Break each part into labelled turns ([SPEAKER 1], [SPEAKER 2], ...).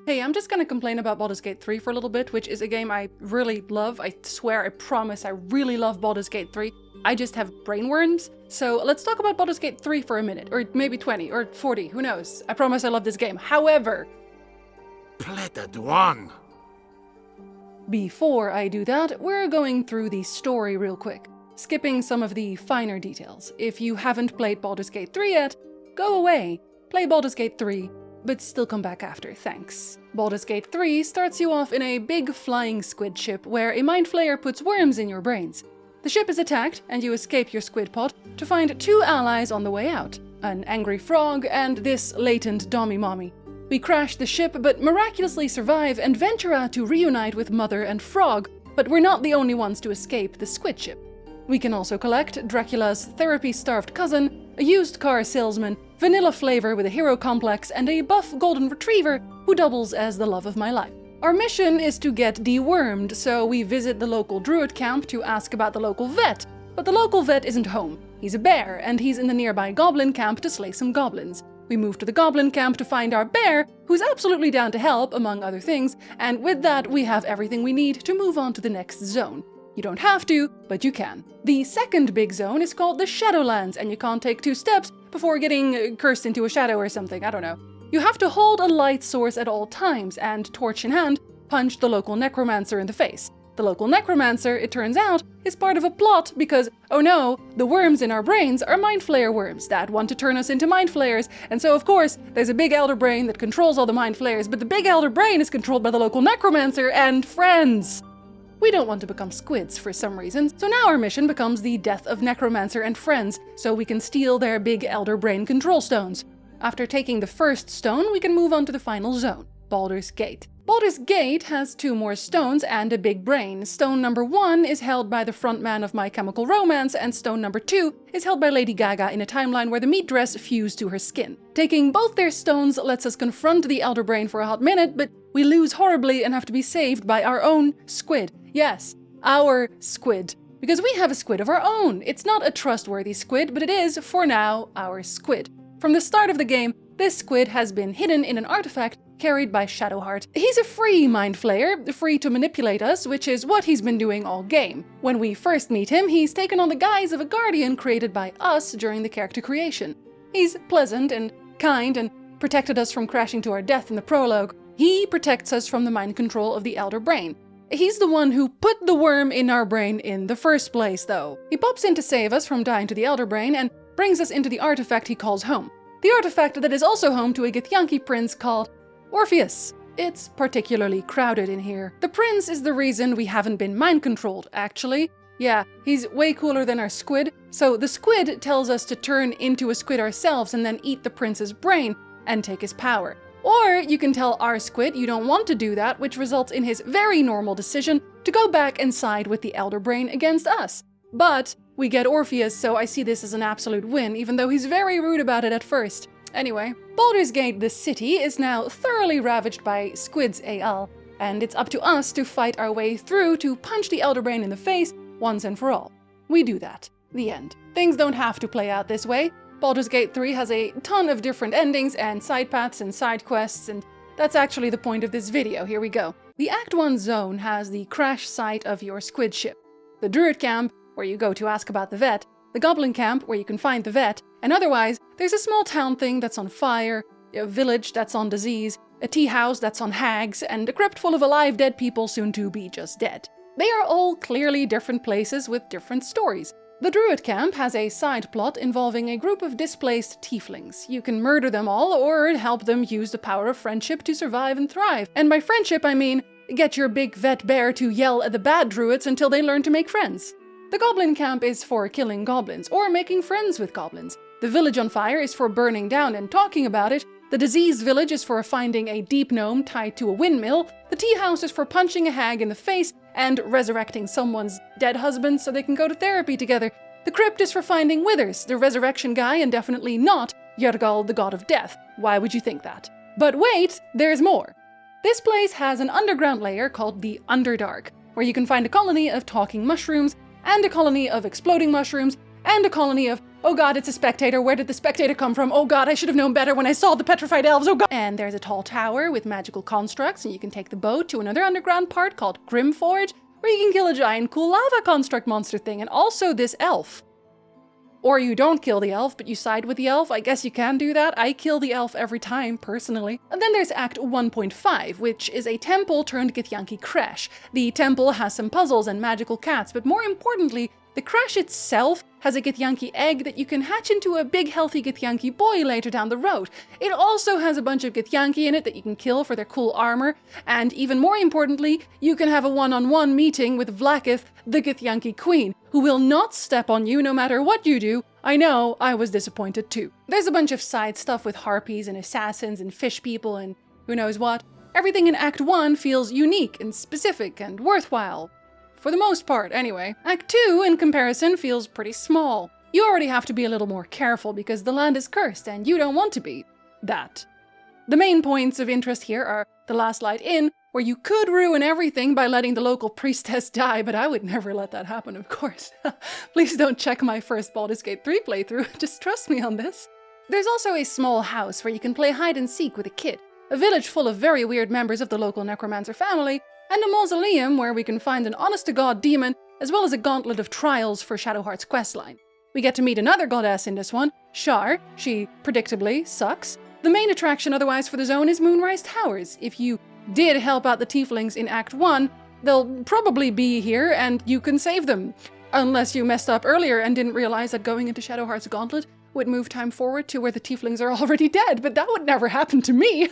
[SPEAKER 1] Hey, I'm just gonna complain about Baldur's Gate 3 for a little bit, which is a game I really love. I swear, I promise, I really love Baldur's Gate 3. I just have brainworms. So let's talk about Baldur's Gate 3 for a minute, or maybe 20, or 40, who knows. I promise I love this game. However, before I do that, we're going through the story real quick, skipping some of the finer details. If you haven't played Baldur's Gate 3 yet, go away, play Baldur's Gate 3, but still come back after, thanks. Baldur's Gate 3 starts you off in a big flying squid ship where a mind flayer puts worms in your brains. The ship is attacked, and you escape your squid pod to find two allies on the way out, an angry frog and this latent dommy-mommy. We crash the ship, but miraculously survive and venture out to reunite with Mother and Frog, but we're not the only ones to escape the squid ship. We can also collect Dracula's therapy-starved cousin, a used car salesman, vanilla flavor with a hero complex, and a buff golden retriever who doubles as the love of my life. Our mission is to get dewormed, so we visit the local druid camp to ask about the local vet, but the local vet isn't home. He's a bear, and he's in the nearby goblin camp to slay some goblins. We move to the goblin camp to find our bear, who's absolutely down to help, among other things, and with that we have everything we need to move on to the next zone. You don't have to, but you can. The second big zone is called the Shadowlands, and you can't take 2 steps before getting cursed into a shadow or something, I don't know. You have to hold a light source at all times, and torch in hand, punch the local necromancer in the face. The local necromancer, it turns out, is part of a plot because, oh no, the worms in our brains are mind flayer worms that want to turn us into mind flayers, and so of course, there's a big elder brain that controls all the mind flayers, but the big elder brain is controlled by the local necromancer and friends. We don't want to become squids for some reason, so now our mission becomes the death of Necromancer and friends, so we can steal their big elder brain control stones. After taking the first stone, we can move on to the final zone, Baldur's Gate. Baldur's Gate has 2 more stones and a big brain. Stone number 1 is held by the frontman of My Chemical Romance, and stone number 2 is held by Lady Gaga in a timeline where the meat dress fused to her skin. Taking both their stones lets us confront the elder brain for a hot minute, but we lose horribly and have to be saved by our own squid. Yes, our squid. Because we have a squid of our own. It's not a trustworthy squid, but it is, for now, our squid. From the start of the game, this squid has been hidden in an artifact carried by Shadowheart. He's a free mind flayer, free to manipulate us, which is what he's been doing all game. When we first meet him, he's taken on the guise of a guardian created by us during the character creation. He's pleasant and kind and protected us from crashing to our death in the prologue. He protects us from the mind control of the elder brain. He's the one who put the worm in our brain in the first place, though. He pops in to save us from dying to the elder brain and brings us into the artifact he calls home. The artifact that is also home to a Githyanki prince called Orpheus. It's particularly crowded in here. The prince is the reason we haven't been mind-controlled, actually. Yeah, he's way cooler than our squid, so the squid tells us to turn into a squid ourselves and then eat the prince's brain and take his power. Or you can tell our squid you don't want to do that, which results in his very normal decision to go back and side with the elder brain against us. But we get Orpheus, so I see this as an absolute win, even though he's very rude about it at first. Anyway, Baldur's Gate, the city, is now thoroughly ravaged by squids AL, and it's up to us to fight our way through to punch the elder brain in the face once and for all. We do that. The end. Things don't have to play out this way. Baldur's Gate 3 has a ton of different endings and side paths and side quests, and that's actually the point of this video. Here we go. The Act 1 zone has the crash site of your squid ship, the druid camp, where you go to ask about the vet, the goblin camp, where you can find the vet, and otherwise, there's a small town thing that's on fire, a village that's on disease, a tea house that's on hags, and a crypt full of alive dead people soon to be just dead. They are all clearly different places with different stories. The druid camp has a side plot involving a group of displaced tieflings. You can murder them all or help them use the power of friendship to survive and thrive. And by friendship, I mean get your big vet bear to yell at the bad druids until they learn to make friends. The goblin camp is for killing goblins or making friends with goblins. The village on fire is for burning down and talking about it. The diseased village is for finding a deep gnome tied to a windmill. The tea house is for punching a hag in the face and resurrecting someone's dead husband so they can go to therapy together. The crypt is for finding Withers, the resurrection guy, and definitely not Yergal, the god of death. Why would you think that? But wait, there's more. This place has an underground layer called the Underdark, where you can find a colony of talking mushrooms, and a colony of exploding mushrooms, and a colony of Oh god, it's a spectator. Where did the spectator come from? Oh god, I should have known better when I saw the petrified elves. Oh god. And there's a tall tower with magical constructs, and you can take the boat to another underground part called Grimforge, where you can kill a giant cool lava construct monster thing, and also this elf. Or you don't kill the elf, but you side with the elf. I guess you can do that. I kill the elf every time, personally. And then there's Act 1.5, which is a temple turned Githyanki creche. The temple has some puzzles and magical cats, but more importantly, the creche itself has a Githyanki egg that you can hatch into a big healthy Githyanki boy later down the road. It also has a bunch of Githyanki in it that you can kill for their cool armor, and even more importantly, you can have a one-on-one meeting with Vlaakith, the Githyanki queen, who will not step on you no matter what you do. I know, I was disappointed too. There's a bunch of side stuff with harpies and assassins and fish people and who knows what. Everything in Act 1 feels unique and specific and worthwhile. For the most part, anyway. Act 2, in comparison, feels pretty small. You already have to be a little more careful because the land is cursed and you don't want to be that. The main points of interest here are the Last Light Inn, where you could ruin everything by letting the local priestess die, but I would never let that happen, of course. Please don't check my first Baldur's Gate 3 playthrough, just trust me on this. There's also a small house where you can play hide and seek with a kid, a village full of very weird members of the local necromancer family, and a mausoleum where we can find an honest-to-God demon, as well as a gauntlet of trials for Shadowheart's questline. We get to meet another goddess in this one, Shar. She, predictably, sucks. The main attraction otherwise for the zone is Moonrise Towers. If you did help out the tieflings in Act 1, they'll probably be here and you can save them. Unless you messed up earlier and didn't realize that going into Shadowheart's gauntlet would move time forward to where the tieflings are already dead, but that would never happen to me.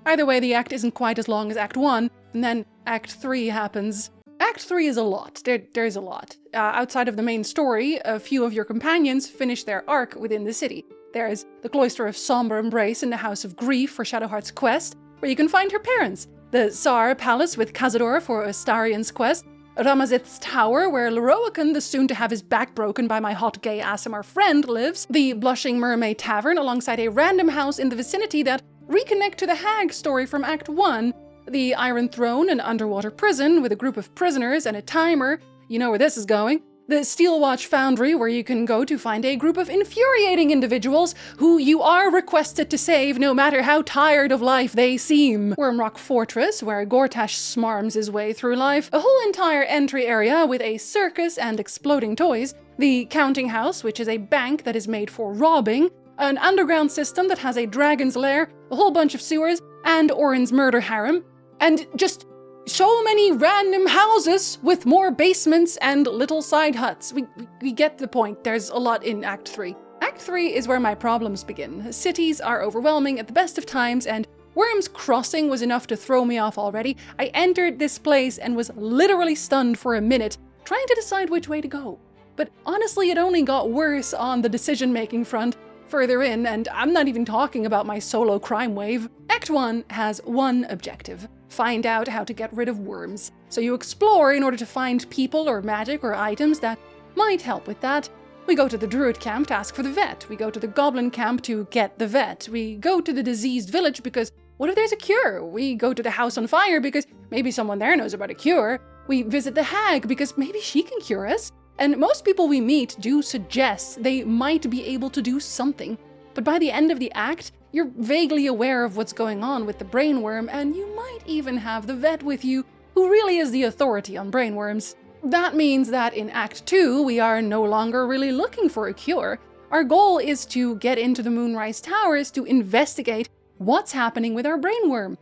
[SPEAKER 1] Either way, the act isn't quite as long as Act 1, and then Act 3 happens. Act 3 is a lot. There's a lot. Outside of the main story, a few of your companions finish their arc within the city. There's the Cloister of Sombre Embrace in the House of Grief for Shadowheart's quest, where you can find her parents. The Tsar Palace with Cazador for Astarion's quest. Ramazith's Tower, where Leroican, the soon-to-have his back broken by my hot gay Aasimar friend, lives. The Blushing Mermaid Tavern, alongside a random house in the vicinity that reconnect to the Hag story from Act 1. The Iron Throne, an underwater prison with a group of prisoners and a timer. You know where this is going. The Steelwatch Foundry, where you can go to find a group of infuriating individuals who you are requested to save no matter how tired of life they seem. Wormrock Fortress, where Gortash smarms his way through life. A whole entire entry area with a circus and exploding toys. The Counting House, which is a bank that is made for robbing. An underground system that has a dragon's lair, a whole bunch of sewers, and Orin's murder harem. And just so many random houses with more basements and little side huts. We get the point. There's a lot in Act 3. Act 3 is where my problems begin. Cities are overwhelming at the best of times, and Worm's Crossing was enough to throw me off already. I entered this place and was literally stunned for a minute, trying to decide which way to go. But honestly, it only got worse on the decision-making front further in, and I'm not even talking about my solo crime wave. Act 1 has one objective: find out how to get rid of worms. So you explore in order to find people or magic or items that might help with that. We go to the druid camp to ask for the vet. We go to the goblin camp to get the vet. We go to the diseased village because what if there's a cure? We go to the house on fire because maybe someone there knows about a cure. We visit the hag because maybe she can cure us. And most people we meet do suggest they might be able to do something. But by the end of the act, you're vaguely aware of what's going on with the brainworm, and you might even have the vet with you, who really is the authority on brainworms. That means that in Act 2, we are no longer really looking for a cure. Our goal is to get into the Moonrise Towers to investigate what's happening with our brainworm.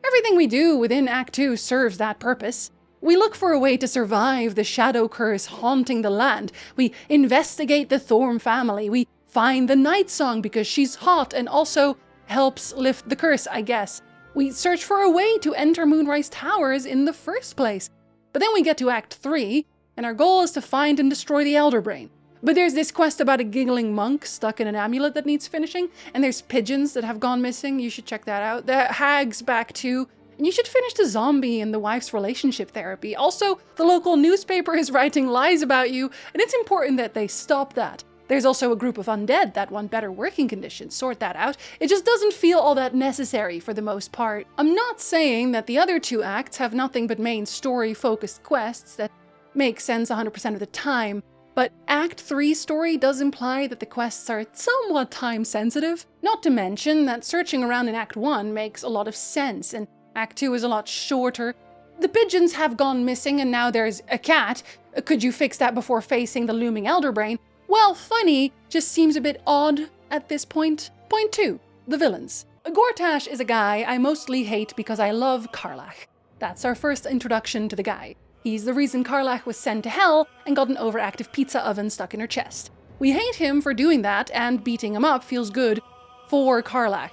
[SPEAKER 1] Everything we do within Act 2 serves that purpose. We look for a way to survive the shadow curse haunting the land. We investigate the Thorm family. We find the Night Song because she's hot and also helps lift the curse, I guess. We search for a way to enter Moonrise Towers in the first place. But then we get to Act 3, and our goal is to find and destroy the Elder Brain. But there's this quest about a giggling monk stuck in an amulet that needs finishing, and there's pigeons that have gone missing. You should check that out. The hag's back too. And you should finish the zombie and the wife's relationship therapy. Also, the local newspaper is writing lies about you, and it's important that they stop that. There's also a group of undead that want better working conditions. Sort that out. It just doesn't feel all that necessary for the most part. I'm not saying that the other two acts have nothing but main story-focused quests that makes sense 100% of the time, but Act 3 story does imply that the quests are somewhat time-sensitive. Not to mention that searching around in Act 1 makes a lot of sense, and Act 2 is a lot shorter. The pigeons have gone missing and now there's a cat. Could you fix that before facing the looming elder brain? Well, funny just seems a bit odd at this point. Point 2. The villains. Gortash is a guy I mostly hate because I love Karlach. That's our first introduction to the guy. He's the reason Karlach was sent to hell and got an overactive pizza oven stuck in her chest. We hate him for doing that, and beating him up feels good for Karlach.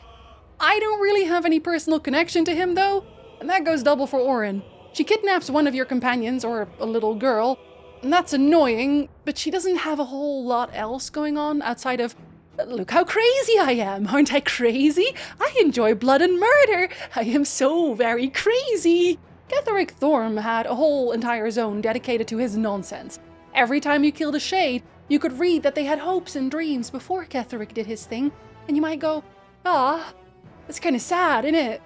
[SPEAKER 1] I don't really have any personal connection to him though, and that goes double for Orin. She kidnaps one of your companions, or a little girl, and that's annoying, but she doesn't have a whole lot else going on outside of, look how crazy I am, aren't I crazy? I enjoy blood and murder, I am so very crazy. Ketheric Thorm had a whole entire zone dedicated to his nonsense. Every time you killed a shade, you could read that they had hopes and dreams before Ketheric did his thing, and you might go, ah, that's kinda sad, isn't it?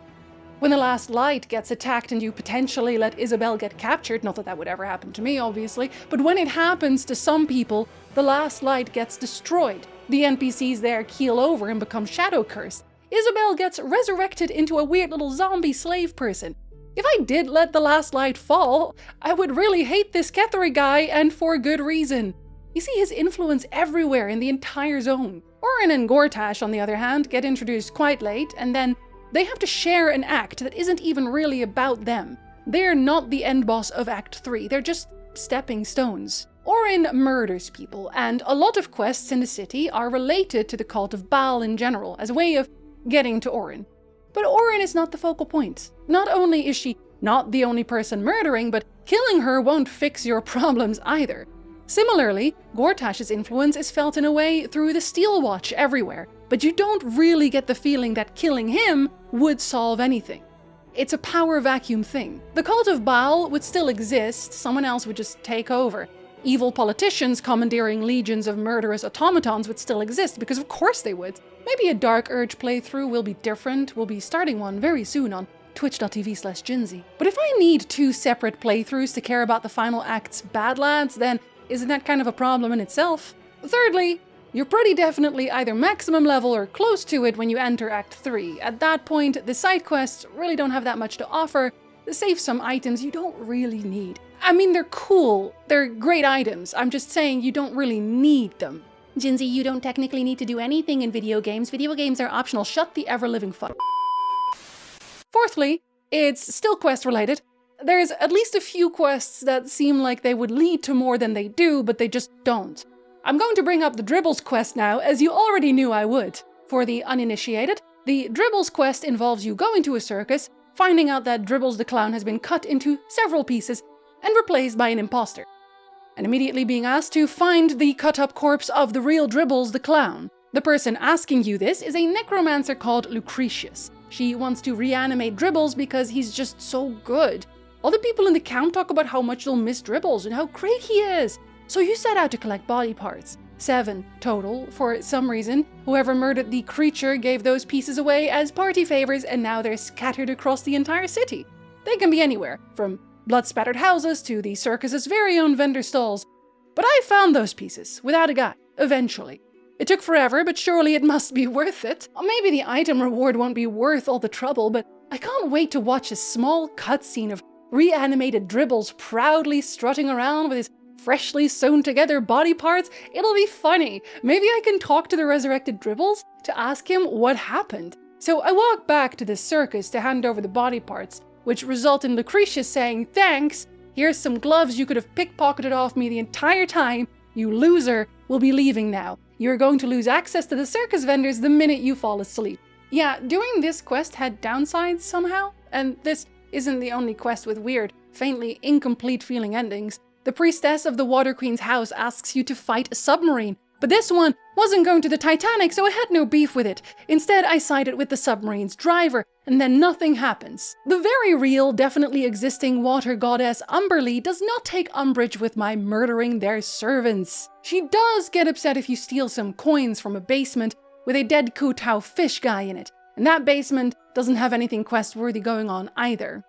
[SPEAKER 1] When the last light gets attacked and you potentially let Isabel get captured, not that that would ever happen to me, obviously, but when it happens to some people, the last light gets destroyed. The NPCs there keel over and become shadow cursed. Isabel gets resurrected into a weird little zombie slave person. If I did let the last light fall, I would really hate this Ketheric guy, and for good reason. You see his influence everywhere in the entire zone. Orin and Gortash, on the other hand, get introduced quite late, and then they have to share an act that isn't even really about them. They're not the end boss of Act 3, they're just stepping stones. Orin murders people, and a lot of quests in the city are related to the cult of Baal in general, as a way of getting to Orin. But Orin is not the focal point. Not only is she not the only person murdering, but killing her won't fix your problems either. Similarly, Gortash's influence is felt in a way through the Steel Watch everywhere, but you don't really get the feeling that killing him would solve anything. It's a power vacuum thing. The cult of Baal would still exist, someone else would just take over. Evil politicians commandeering legions of murderous automatons would still exist, because of course they would. Maybe a Dark Urge playthrough will be different. We'll be starting one very soon on twitch.tv/Ginzy. But if I need 2 separate playthroughs to care about the final act's bad lads, then isn't that kind of a problem in itself? Thirdly, you're pretty definitely either maximum level or close to it when you enter Act 3. At that point, the side quests really don't have that much to offer, save some items you don't really need. I mean, they're cool, they're great items, I'm just saying you don't really need them. Ginzy, you don't technically need to do anything in video games are optional, shut the ever-living fuck. Fourthly, it's still quest related. There's at least a few quests that seem like they would lead to more than they do, but they just don't. I'm going to bring up the Dribbles quest now, as you already knew I would. For the uninitiated, the Dribbles quest involves you going to a circus, finding out that Dribbles the clown has been cut into several pieces and replaced by an imposter, and immediately being asked to find the cut-up corpse of the real Dribbles the clown. The person asking you this is a necromancer called Lucretius. She wants to reanimate Dribbles because he's just so good. All the people in the camp talk about how much they'll miss Dribbles and how great he is. So you set out to collect body parts. 7 total. For some reason, whoever murdered the creature gave those pieces away as party favors, and now they're scattered across the entire city. They can be anywhere, from blood-spattered houses to the circus's very own vendor stalls. But I found those pieces, without a guide, eventually. It took forever, but surely it must be worth it. Maybe the item reward won't be worth all the trouble, but I can't wait to watch a small cutscene of reanimated Dribbles proudly strutting around with his freshly sewn together body parts. It'll be funny. Maybe I can talk to the resurrected Dribbles to ask him what happened. So I walk back to the circus to hand over the body parts, which result in Lucretius saying, "Thanks, here's some gloves you could have pickpocketed off me the entire time. You loser will be leaving now. You're going to lose access to the circus vendors the minute you fall asleep." Yeah, doing this quest had downsides somehow, and this isn't the only quest with weird, faintly incomplete feeling endings. The priestess of the Water Queen's house asks you to fight a submarine, but this one wasn't going to the Titanic, so I had no beef with it. Instead, I sided with the submarine's driver, and then nothing happens. The very real, definitely existing water goddess Umberly does not take umbrage with my murdering their servants. She does get upset if you steal some coins from a basement with a dead Kutao fish guy in it, and that basement doesn't have anything quest-worthy going on either.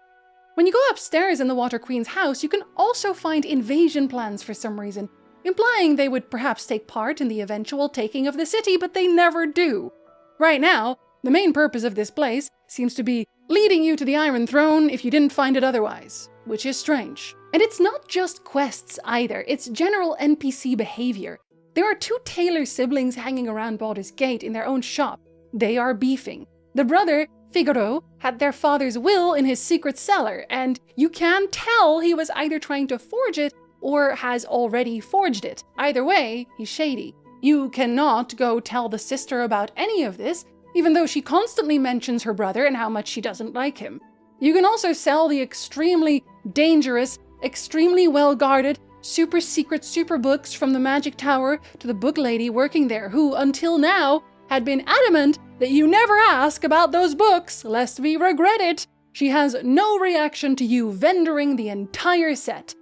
[SPEAKER 1] When you go upstairs in the Water Queen's house, you can also find invasion plans for some reason, implying they would perhaps take part in the eventual taking of the city, but they never do. Right now, the main purpose of this place seems to be leading you to the Iron Throne if you didn't find it otherwise, which is strange. And it's not just quests either, it's general NPC behavior. There are 2 Taylor siblings hanging around Baldur's Gate in their own shop. They are beefing. The brother, Figaro, had their father's will in his secret cellar, and you can tell he was either trying to forge it or has already forged it. Either way, he's shady. You cannot go tell the sister about any of this, even though she constantly mentions her brother and how much she doesn't like him. You can also sell the extremely dangerous, extremely well-guarded, super secret super books from the Magic Tower to the book lady working there, who until now had been adamant that you never ask about those books, lest we regret it. She has no reaction to you vendoring the entire set.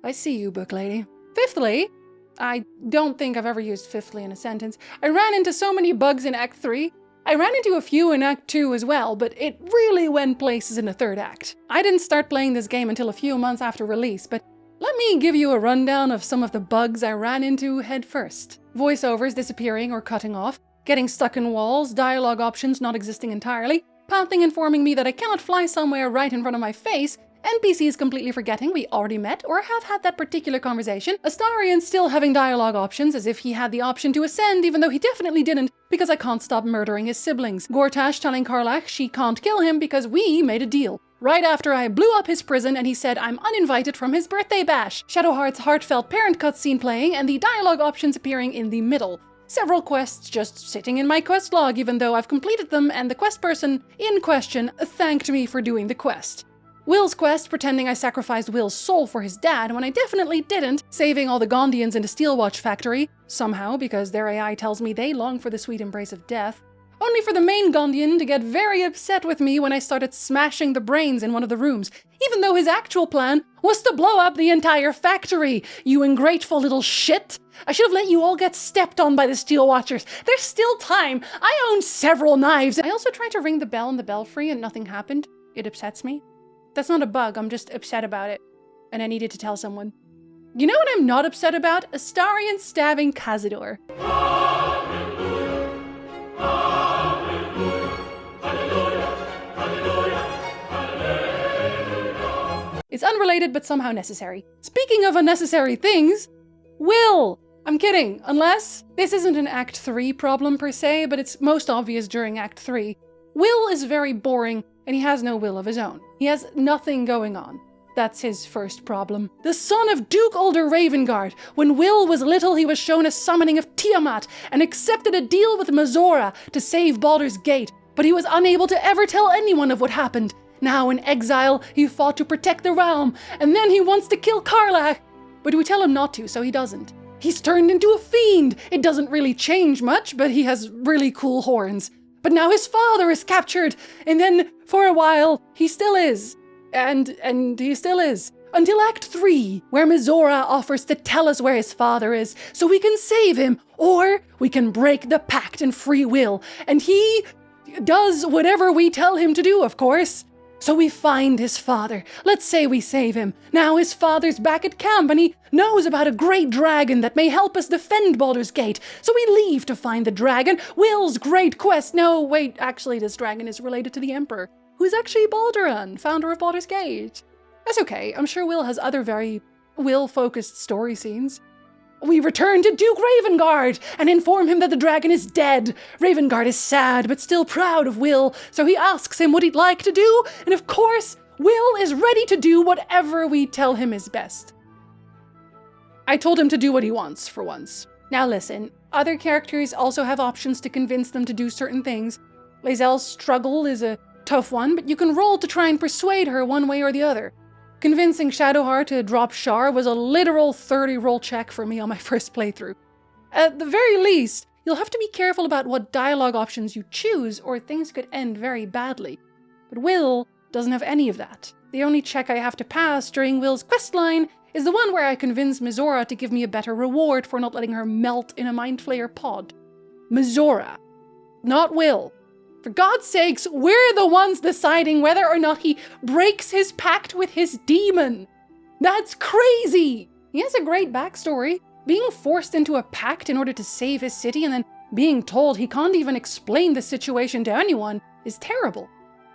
[SPEAKER 1] I see you, book lady. Fifthly, I don't think I've ever used fifthly in a sentence. I ran into so many bugs in Act 3. I ran into a few in Act 2 as well, but it really went places in the 3rd act. I didn't start playing this game until a few months after release, but let me give you a rundown of some of the bugs I ran into head first. Voiceovers disappearing or cutting off, getting stuck in walls, dialogue options not existing entirely, Pathing informing me that I cannot fly somewhere right in front of my face, NPCs completely forgetting we already met or have had that particular conversation, Astarion still having dialogue options as if he had the option to ascend even though he definitely didn't because I can't stop murdering his siblings, Gortash telling Karlach she can't kill him because we made a deal. Right after I blew up his prison and he said I'm uninvited from his birthday bash, Shadowheart's heartfelt parent cutscene playing and the dialogue options appearing in the middle. Several quests just sitting in my quest log even though I've completed them and the quest person in question thanked me for doing the quest. Wyll's quest pretending I sacrificed Wyll's soul for his dad when I definitely didn't, saving all the Gondians in the Steelwatch factory, somehow because their AI tells me they long for the sweet embrace of death, only for the main Gondian to get very upset with me when I started smashing the brains in one of the rooms, even though his actual plan was to blow up the entire factory. You ungrateful little shit! I should have let you all get stepped on by the Steelwatchers. There's still time. I own several knives. I also tried to ring the bell in the belfry and nothing happened. It upsets me. That's not a bug, I'm just upset about it. And I needed to tell someone. You know what I'm not upset about? Astarion stabbing Cazador. It's unrelated but somehow necessary. Speaking of unnecessary things, Wyll! I'm kidding, unless this isn't an Act 3 problem per se, but it's most obvious during Act 3. Wyll is very boring, and he has no will of his own. He has nothing going on. That's his first problem. The son of Duke Ulder Ravengard. When Wyll was little, he was shown a summoning of Tiamat and accepted a deal with Mazora to save Baldur's Gate, but he was unable to ever tell anyone of what happened. Now in exile, he fought to protect the realm, and then he wants to kill Karlach. But we tell him not to, so he doesn't. He's turned into a fiend. It doesn't really change much, but he has really cool horns. But now his father is captured, and then, for a while, he still is. And he still is. Until Act 3, where Mazora offers to tell us where his father is, so we can save him, or we can break the pact and free Wyll. And he does whatever we tell him to do, of course. So we find his father. Let's say we save him. Now his father's back at camp and he knows about a great dragon that may help us defend Baldur's Gate. So we leave to find the dragon. Wyll's great quest. No, wait, actually this dragon is related to the Emperor, who is actually Baldur, founder of Baldur's Gate. That's okay. I'm sure Wyll has other very Wyll-focused story scenes. We return to Duke Ravengard and inform him that the dragon is dead. Ravengard is sad but still proud of Wyll, so he asks him what he'd like to do, and of course, Wyll is ready to do whatever we tell him is best. I told him to do what he wants, for once. Now listen, other characters also have options to convince them to do certain things. lae'zel's struggle is a tough one, but you can roll to try and persuade her one way or the other. Convincing Shadowheart to drop Shar was a literal 30 roll check for me on my first playthrough. At the very least, you'll have to be careful about what dialogue options you choose or things could end very badly. But Wyll doesn't have any of that. The only check I have to pass during Wyll's questline is the one where I convince Mazora to give me a better reward for not letting her melt in a Mind Flayer pod. Mazora, not Wyll. For God's sakes, we're the ones deciding whether or not he breaks his pact with his demon. That's crazy! He has a great backstory. Being forced into a pact in order to save his city and then being told he can't even explain the situation to anyone is terrible.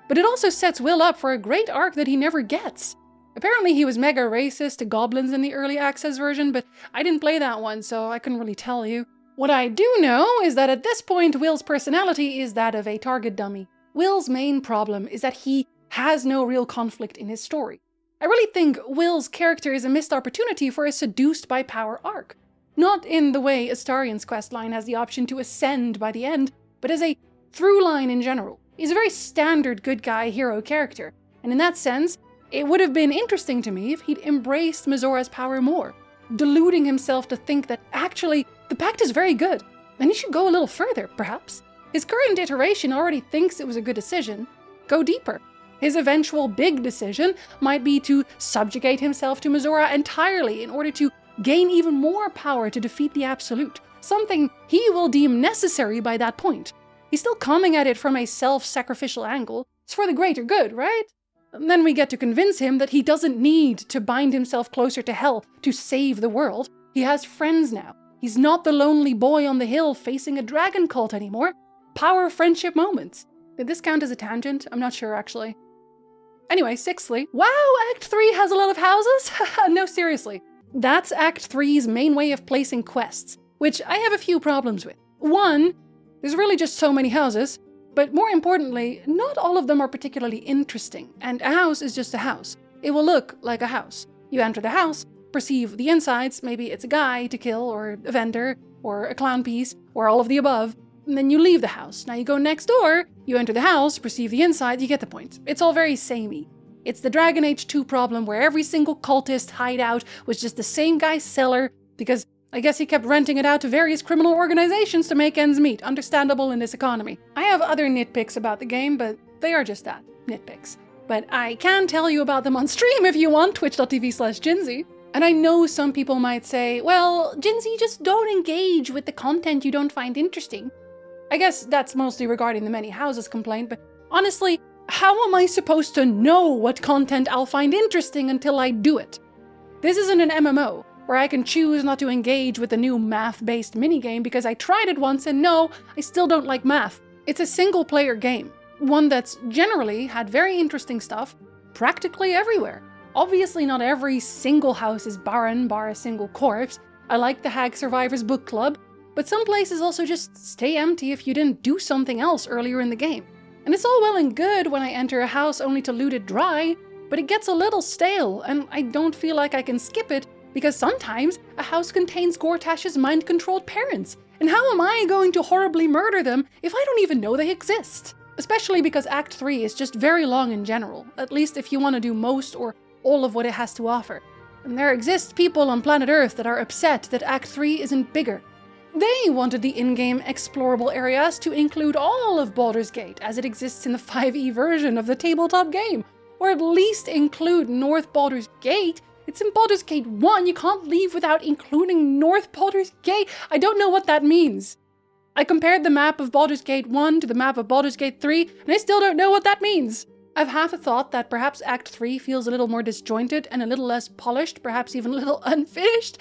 [SPEAKER 1] But it also sets Wyll up for a great arc that he never gets. Apparently he was mega racist to goblins in the early access version, but I didn't play that one, so I couldn't really tell you. What I do know is that at this point, Wyll's personality is that of a target dummy. Wyll's main problem is that he has no real conflict in his story. I really think Wyll's character is a missed opportunity for a seduced by power arc. Not in the way Astarion's questline has the option to ascend by the end, but as a through line in general. He's a very standard good guy hero character, and in that sense, it would have been interesting to me if he'd embraced Mizora's power more, deluding himself to think that actually the pact is very good, and he should go a little further, perhaps. His current iteration already thinks it was a good decision. Go deeper. His eventual big decision might be to subjugate himself to Mizora entirely in order to gain even more power to defeat the Absolute, something he will deem necessary by that point. He's still coming at it from a self-sacrificial angle. It's for the greater good, right? And then we get to convince him that he doesn't need to bind himself closer to hell to save the world. He has friends now. He's not the lonely boy on the hill facing a dragon cult anymore. Power friendship moments. Did this count as a tangent? I'm not sure, actually. Anyway, sixthly, wow, Act 3 has a lot of houses? No, seriously. That's Act 3's main way of placing quests, which I have a few problems with. One, there's really just so many houses. But more importantly, not all of them are particularly interesting, and a house is just a house. It will look like a house. You enter the house, perceive the insides, maybe it's a guy to kill, or a vendor, or a clown piece, or all of the above, and then you leave the house. Now you go next door, you enter the house, perceive the inside, you get the point. It's all very samey. It's the Dragon Age 2 problem where every single cultist hideout was just the same guy's cellar, because I guess he kept renting it out to various criminal organizations to make ends meet, understandable in this economy. I have other nitpicks about the game, but they are just that, nitpicks. But I can tell you about them on stream if you want, twitch.tv/Jinzy. And I know some people might say, well, Jinzy, just don't engage with the content you don't find interesting. I guess that's mostly regarding the many houses complaint, but honestly, how am I supposed to know what content I'll find interesting until I do it? This isn't an MMO, where I can choose not to engage with the new math-based minigame because I tried it once and no, I still don't like math. It's a single-player game, one that's generally had very interesting stuff practically everywhere. Obviously not every single house is barren bar a single corpse. I like the Hag Survivors book club, but some places also just stay empty if you didn't do something else earlier in the game. And it's all well and good when I enter a house only to loot it dry, but it gets a little stale and I don't feel like I can skip it because sometimes a house contains Gortash's mind-controlled parents, and how am I going to horribly murder them if I don't even know they exist? Especially because Act 3 is just very long in general, at least if you want to do most or all of what it has to offer. And there exist people on planet Earth that are upset that Act 3 isn't bigger. They wanted the in-game explorable areas to include all of Baldur's Gate as it exists in the 5e version of the tabletop game, or at least include North Baldur's Gate. It's in Baldur's Gate 1, you can't leave without including North Baldur's Gate. I don't know what that means. I compared the map of Baldur's Gate 1 to the map of Baldur's Gate 3, and I still don't know what that means. I've half a thought that perhaps Act 3 feels a little more disjointed and a little less polished, perhaps even a little unfinished,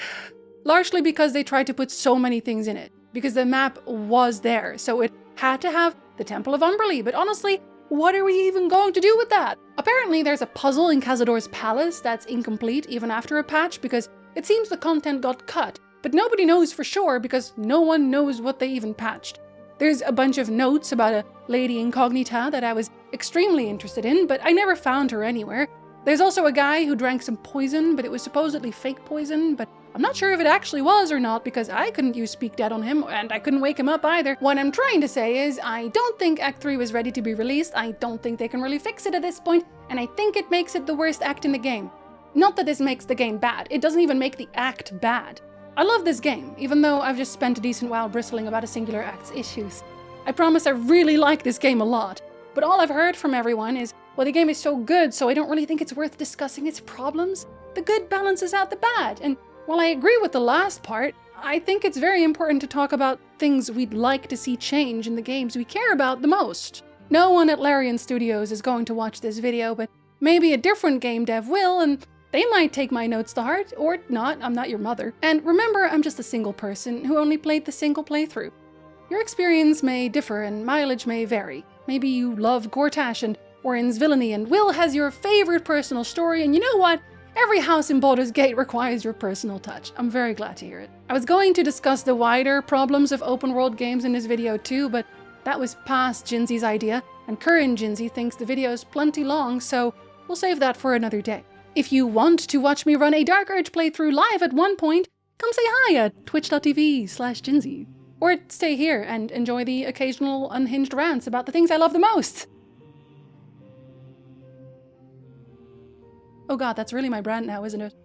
[SPEAKER 1] largely because they tried to put so many things in it, because the map was there, so it had to have the Temple of Umberlee, but honestly, what are we even going to do with that? Apparently there's a puzzle in Cazador's palace that's incomplete even after a patch because it seems the content got cut, but nobody knows for sure because no one knows what they even patched. There's a bunch of notes about a lady incognita that I was extremely interested in, but I never found her anywhere. There's also a guy who drank some poison, but it was supposedly fake poison, but I'm not sure if it actually was or not because I couldn't use Speak Dead on him and I couldn't wake him up either. What I'm trying to say is I don't think Act 3 was ready to be released, I don't think they can really fix it at this point, and I think it makes it the worst act in the game. Not that this makes the game bad, it doesn't even make the act bad. I love this game, even though I've just spent a decent while bristling about a singular act's issues. I promise I really like this game a lot, but all I've heard from everyone is, well, the game is so good, so I don't really think it's worth discussing its problems. The good balances out the bad, and while I agree with the last part, I think it's very important to talk about things we'd like to see change in the games we care about the most. No one at Larian Studios is going to watch this video, but maybe a different game dev will, and they might take my notes to heart, or not, I'm not your mother. And remember, I'm just a single person who only played the single playthrough. Your experience may differ and mileage may vary. Maybe you love Gortash and Orin's villainy, and Wyll has your favorite personal story, and you know what? Every house in Baldur's Gate requires your personal touch. I'm very glad to hear it. I was going to discuss the wider problems of open world games in this video too, but that was past Jinzi's idea, and current Jinzi thinks the video is plenty long, so we'll save that for another day. If you want to watch me run a Dark Urge playthrough live at one point, come say hi at twitch.tv/Jinzi. Or stay here and enjoy the occasional unhinged rants about the things I love the most. Oh god, that's really my brand now, isn't it?